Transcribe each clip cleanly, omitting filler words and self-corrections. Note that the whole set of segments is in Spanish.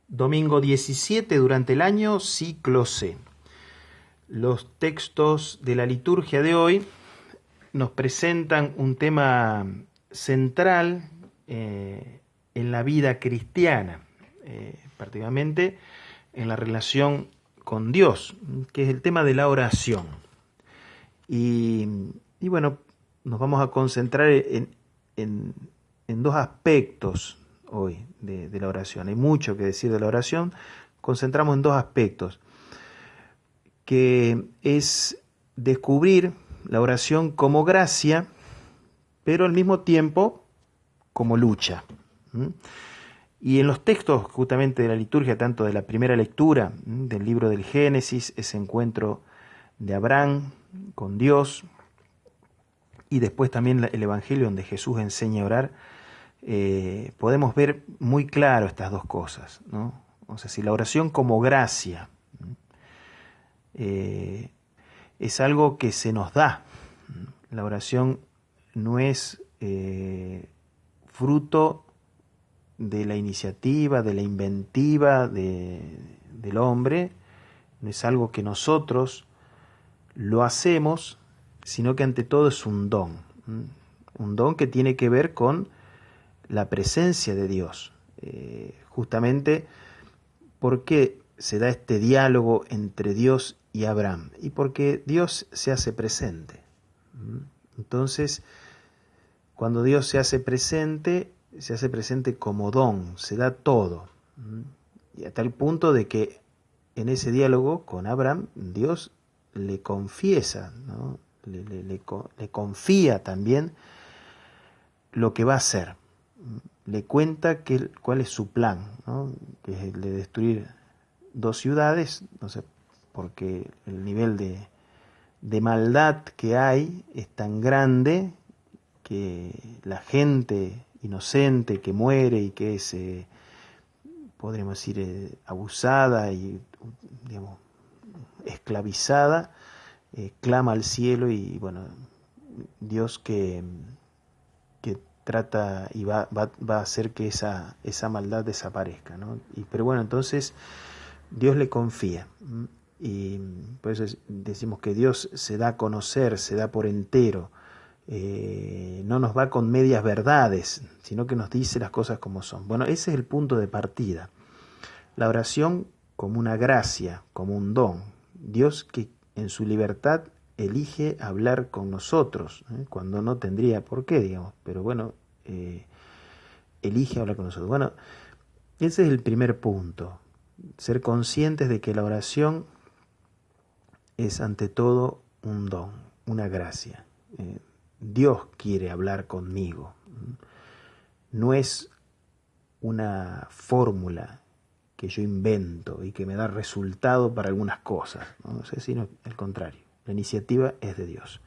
Domingo 17 durante el año, ciclo C. Los textos de la liturgia de hoy nos presentan un tema central en la vida cristiana, particularmente en la relación con Dios, que es el tema de la oración. Y bueno, nos vamos a concentrar en dos aspectos hoy de la oración. Hay mucho que decir de la oración, concentramos en dos aspectos, que es descubrir la oración como gracia, pero al mismo tiempo como lucha. Y en los textos justamente de la liturgia, tanto de la primera lectura del libro del Génesis, ese encuentro de Abraham con Dios, y después también el Evangelio donde Jesús enseña a orar, podemos ver muy claro estas dos cosas, ¿no? O sea, si la oración como gracia es algo que se nos da, la oración no es fruto de la iniciativa, de la inventiva del hombre, no es algo que nosotros lo hacemos, sino que ante todo es un don que tiene que ver con la presencia de Dios. Justamente porque se da este diálogo entre Dios y Abraham, y porque Dios se hace presente. Entonces, cuando Dios se hace presente como don, se da todo. Y a tal punto de que en ese diálogo con Abraham, Dios le confiesa, ¿no? le confía también lo que va a hacer. Le cuenta cuál es su plan, ¿no? Que es el de destruir 2 ciudades, no sé, porque el nivel de maldad que hay es tan grande que la gente inocente que muere y que es, podríamos decir, abusada y, digamos, esclavizada, clama al cielo y, bueno, Dios que trata y va a hacer que esa maldad desaparezca, ¿no? Pero bueno, entonces Dios le confía, y por eso decimos que Dios se da a conocer, se da por entero, no nos va con medias verdades, sino que nos dice las cosas como son. Bueno, ese es el punto de partida. La oración como una gracia, como un don. Dios que en su libertad elige hablar con nosotros, cuando no tendría por qué, digamos, pero bueno, elige hablar con nosotros. Bueno, ese es el primer punto, ser conscientes de que la oración es ante todo un don, una gracia. Dios quiere hablar conmigo, no es una fórmula que yo invento y que me da resultado para algunas cosas, no sé, sino al contrario, la iniciativa es de Dios.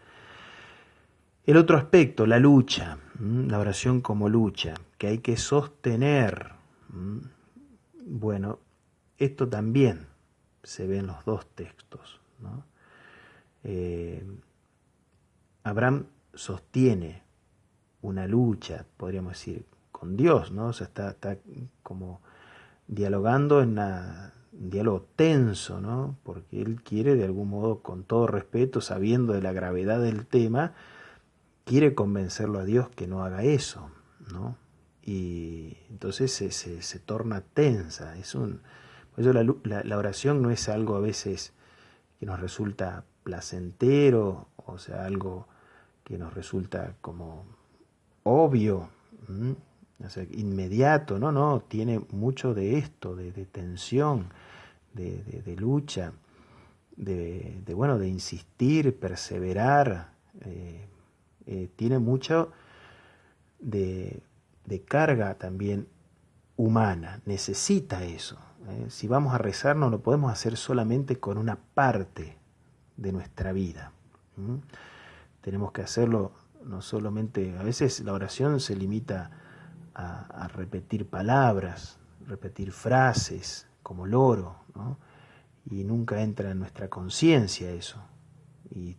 El otro aspecto, la lucha, la oración como lucha, que hay que sostener. Bueno, esto también se ve en los dos textos, ¿no? Abraham sostiene una lucha, podríamos decir, con Dios, ¿no? O sea, está como dialogando en un diálogo tenso, ¿no? Porque él quiere, de algún modo, con todo respeto, sabiendo de la gravedad del tema, quiere convencerlo a Dios que no haga eso, ¿no? Y entonces se torna tensa. Por eso la oración no es algo a veces que nos resulta placentero, o sea, algo que nos resulta como obvio, o sea, inmediato, no, tiene mucho de esto, de tensión, de lucha, de insistir, perseverar, tiene mucho de carga también humana, necesita eso. Si vamos a rezar, no lo podemos hacer solamente con una parte de nuestra vida. Tenemos que hacerlo no solamente, a veces la oración se limita a repetir palabras, repetir frases como loro, ¿no? Y nunca entra en nuestra conciencia eso. Y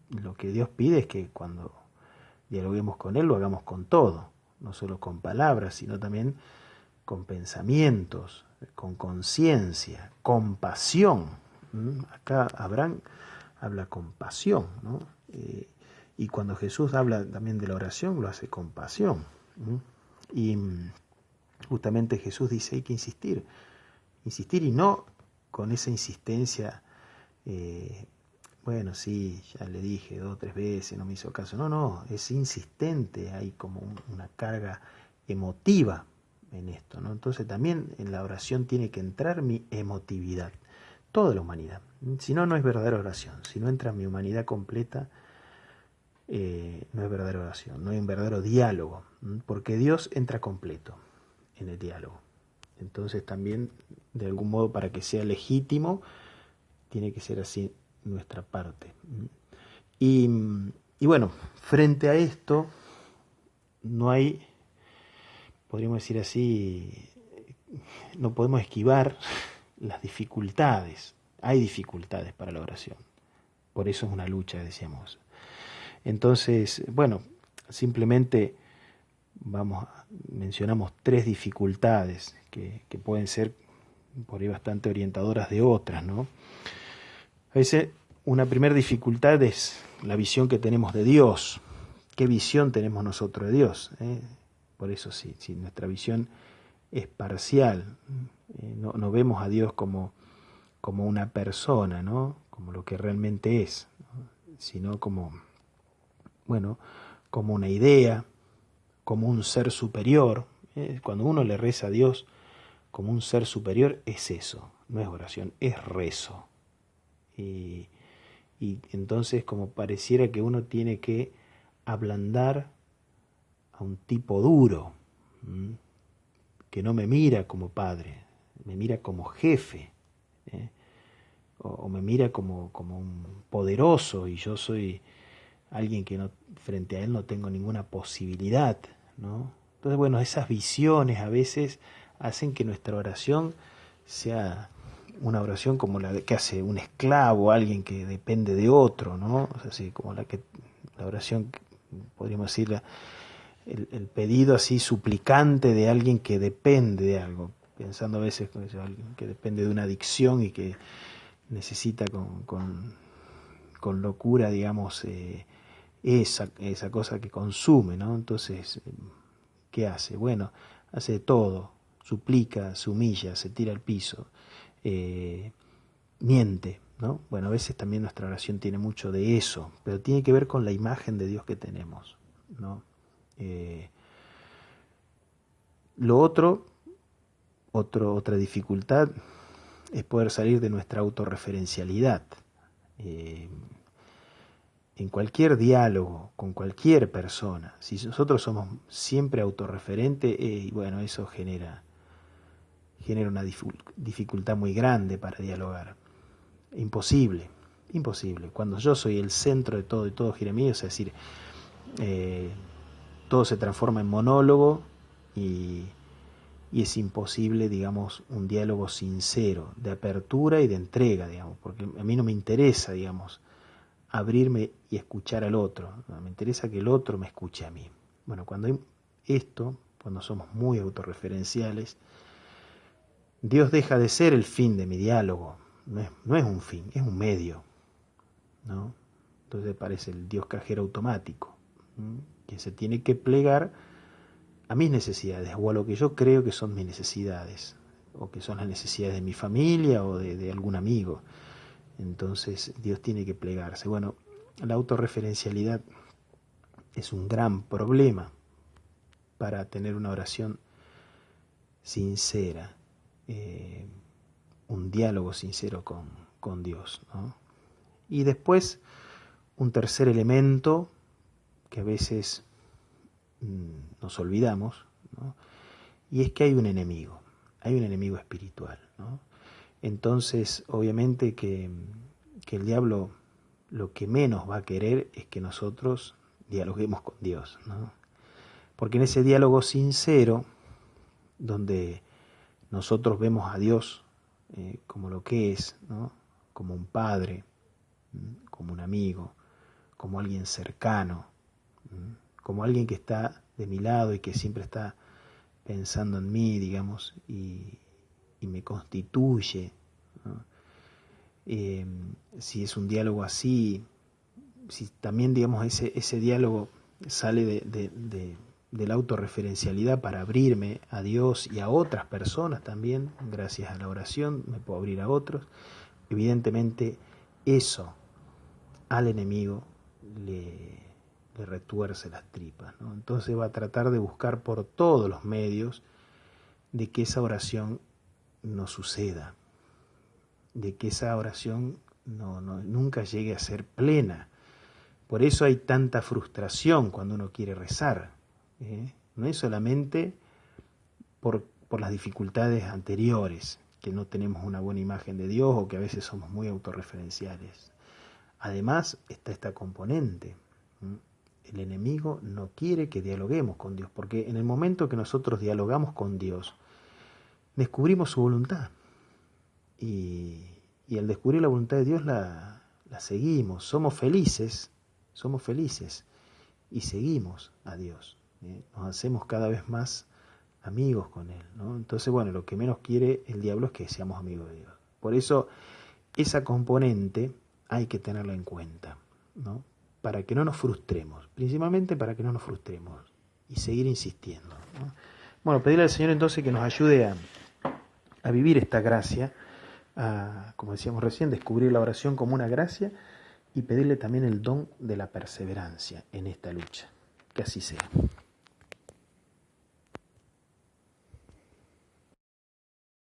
lo que Dios pide es que cuando dialoguemos con Él lo hagamos con todo, no solo con palabras, sino también con pensamientos, con conciencia, con pasión. Acá Abraham habla con pasión, ¿no? Y cuando Jesús habla también de la oración, lo hace con pasión. Y justamente Jesús dice, hay que insistir y no con esa insistencia, bueno, sí, ya le dije 2 o 3 veces, no me hizo caso. No, es insistente, hay como una carga emotiva en esto, ¿no? Entonces también en la oración tiene que entrar mi emotividad, toda la humanidad. Si no, no es verdadera oración. Si no entra mi humanidad completa, no es verdadera oración, no hay un verdadero diálogo, porque Dios entra completo en el diálogo. Entonces también, de algún modo, para que sea legítimo, tiene que ser así nuestra parte. Y bueno, frente a esto, no hay, podríamos decir así, no podemos esquivar las dificultades. Hay dificultades para la oración. Por eso es una lucha, decíamos. Entonces, bueno, simplemente mencionamos 3 dificultades que pueden ser por ahí bastante orientadoras de otras, ¿no? A veces una primera dificultad es la visión que tenemos de Dios. ¿Qué visión tenemos nosotros de Dios? Por eso si nuestra visión es parcial, no vemos a Dios como una persona, ¿no? Como lo que realmente es, ¿no? Sino como, bueno, como una idea, como un ser superior. Cuando uno le reza a Dios como un ser superior, es eso, no es oración, es rezo. Y entonces como pareciera que uno tiene que ablandar a un tipo duro, que no me mira como padre, me mira como jefe, o me mira como un poderoso y yo soy alguien que no, frente a él no tengo ninguna posibilidad, ¿no? Entonces, bueno, esas visiones a veces hacen que nuestra oración sea una oración como la que hace un esclavo, alguien que depende de otro, ¿no? O sea, así como la oración, podríamos decir, el pedido así suplicante de alguien que depende de algo, pensando a veces con eso, alguien que depende de una adicción y que necesita con locura, digamos, esa cosa que consume, ¿no? Entonces, ¿qué hace? Bueno, hace de todo, suplica, se humilla, se tira al piso, miente, ¿no? Bueno, a veces también nuestra oración tiene mucho de eso, pero tiene que ver con la imagen de Dios que tenemos, ¿no? Lo otra dificultad es poder salir de nuestra autorreferencialidad. En cualquier diálogo con cualquier persona, si nosotros somos siempre autorreferentes, bueno, eso genera una dificultad muy grande para dialogar. Imposible. Cuando yo soy el centro de todo y todo gira en mí, es decir, todo se transforma en monólogo y es imposible, digamos, un diálogo sincero, de apertura y de entrega, digamos, porque a mí no me interesa, digamos, abrirme y escuchar al otro, no, me interesa que el otro me escuche a mí. Bueno, cuando hay esto, cuando somos muy autorreferenciales, Dios deja de ser el fin de mi diálogo, no es un fin, es un medio, ¿no? Entonces parece el Dios cajero automático, que se tiene que plegar a mis necesidades, o a lo que yo creo que son mis necesidades, o que son las necesidades de mi familia o de algún amigo. Entonces Dios tiene que plegarse. Bueno, la autorreferencialidad es un gran problema para tener una oración sincera, un diálogo sincero con Dios, ¿no? Y después, un tercer elemento que a veces nos olvidamos, ¿no? Y es que hay un enemigo espiritual, ¿no? Entonces, obviamente que el diablo lo que menos va a querer es que nosotros dialoguemos con Dios, ¿no? Porque en ese diálogo sincero, donde nosotros vemos a Dios como lo que es, ¿no? Como un padre, como un amigo, como alguien cercano, como alguien que está de mi lado y que siempre está pensando en mí, digamos, y y me constituye, ¿no? Si es un diálogo así, si también, digamos, ese diálogo sale de la autorreferencialidad para abrirme a Dios y a otras personas también, gracias a la oración me puedo abrir a otros, evidentemente eso al enemigo le retuerce las tripas, ¿no? Entonces va a tratar de buscar por todos los medios de que esa oración no suceda, de que esa oración nunca llegue a ser plena. Por eso hay tanta frustración cuando uno quiere rezar, ¿eh? No es solamente por las dificultades anteriores, que no tenemos una buena imagen de Dios o que a veces somos muy autorreferenciales. Además está esta componente. El enemigo no quiere que dialoguemos con Dios, porque en el momento que nosotros dialogamos con Dios, descubrimos su voluntad. Y al descubrir la voluntad de Dios la seguimos, somos felices y seguimos a Dios. Nos hacemos cada vez más amigos con Él, ¿no? Entonces, bueno, lo que menos quiere el diablo es que seamos amigos de Dios. Por eso, esa componente hay que tenerla en cuenta, ¿no? Para que no nos frustremos, principalmente para que no nos frustremos y seguir insistiendo, ¿no? Bueno, pedirle al Señor entonces que nos ayude a vivir esta gracia, como decíamos recién, descubrir la oración como una gracia y pedirle también el don de la perseverancia en esta lucha. Que así sea.